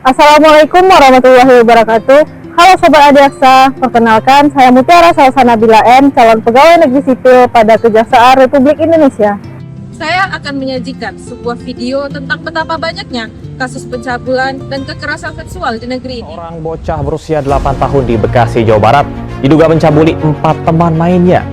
Assalamualaikum warahmatullahi wabarakatuh. Halo Sobat Adiaksa, perkenalkan saya Mutiara Salsanabila M, calon pegawai negeri sipil pada Kejaksaan Republik Indonesia. Saya akan menyajikan sebuah video tentang betapa banyaknya kasus pencabulan dan kekerasan seksual di negeri ini. Seorang bocah berusia 8 tahun di Bekasi, Jawa Barat diduga mencabuli 4 teman mainnya.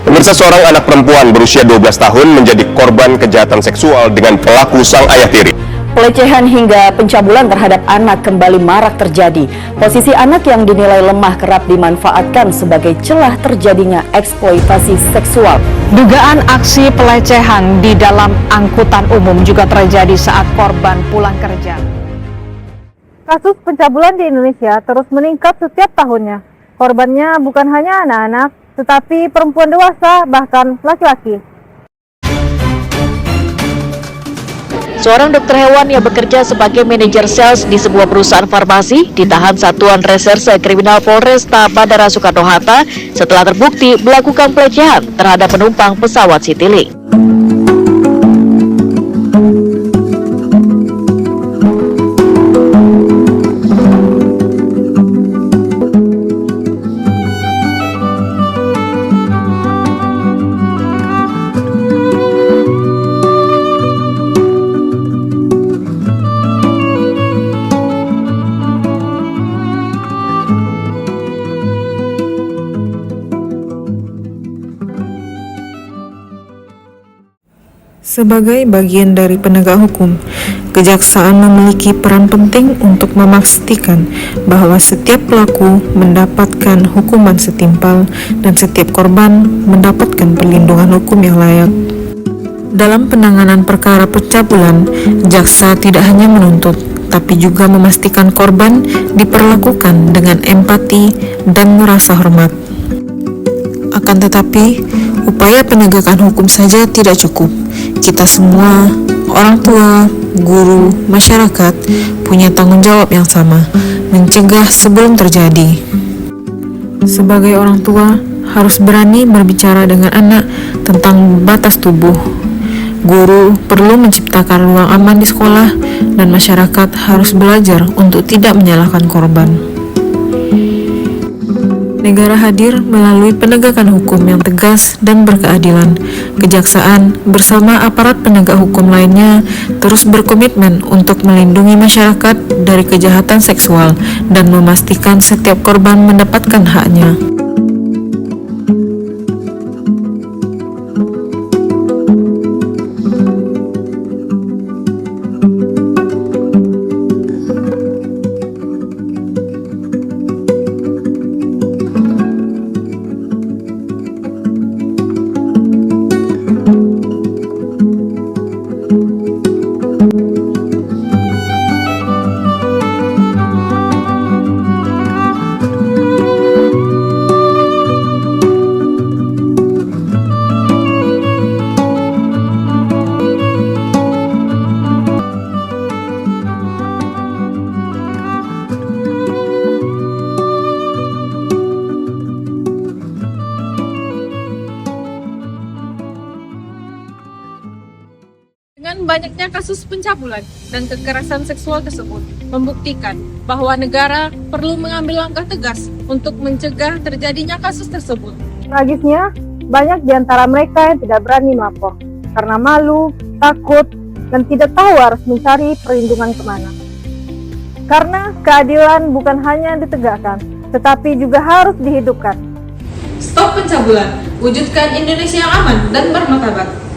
Pemirsa, seorang anak perempuan berusia 12 tahun menjadi korban kejahatan seksual dengan pelaku sang ayah tiri. Pelecehan hingga pencabulan terhadap anak kembali marak terjadi. Posisi anak yang dinilai lemah kerap dimanfaatkan sebagai celah terjadinya eksploitasi seksual. Dugaan aksi pelecehan di dalam angkutan umum juga terjadi saat korban pulang kerja. Kasus pencabulan di Indonesia terus meningkat setiap tahunnya. Korbannya bukan hanya anak-anak, tetapi perempuan dewasa, bahkan laki-laki. Seorang dokter hewan yang bekerja sebagai manajer sales di sebuah perusahaan farmasi ditahan Satuan Reserse Kriminal Polresta Bandara Soekarno-Hatta setelah terbukti melakukan pelecehan terhadap penumpang pesawat Citylink. Sebagai bagian dari penegak hukum, kejaksaan memiliki peran penting untuk memastikan bahwa setiap pelaku mendapatkan hukuman setimpal dan setiap korban mendapatkan perlindungan hukum yang layak. Dalam penanganan perkara pencabulan, jaksa tidak hanya menuntut, tapi juga memastikan korban diperlakukan dengan empati dan merasa hormat. Akan tetapi, upaya penegakan hukum saja tidak cukup. Kita semua, orang tua, guru, masyarakat, punya tanggung jawab yang sama, mencegah sebelum terjadi. Sebagai orang tua, harus berani berbicara dengan anak tentang batas tubuh. Guru perlu menciptakan ruang aman di sekolah, dan masyarakat harus belajar untuk tidak menyalahkan korban. Negara hadir melalui penegakan hukum yang tegas dan berkeadilan. Kejaksaan bersama aparat penegak hukum lainnya terus berkomitmen untuk melindungi masyarakat dari kejahatan seksual dan memastikan setiap korban mendapatkan haknya. Dengan banyaknya kasus pencabulan dan kekerasan seksual tersebut membuktikan bahwa negara perlu mengambil langkah tegas untuk mencegah terjadinya kasus tersebut. Tragisnya, banyak di antara mereka yang tidak berani melapor karena malu, takut, dan tidak tahu harus mencari perlindungan kemana. Karena keadilan bukan hanya ditegakkan, tetapi juga harus dihidupkan. Stop pencabulan, wujudkan Indonesia yang aman dan bermartabat.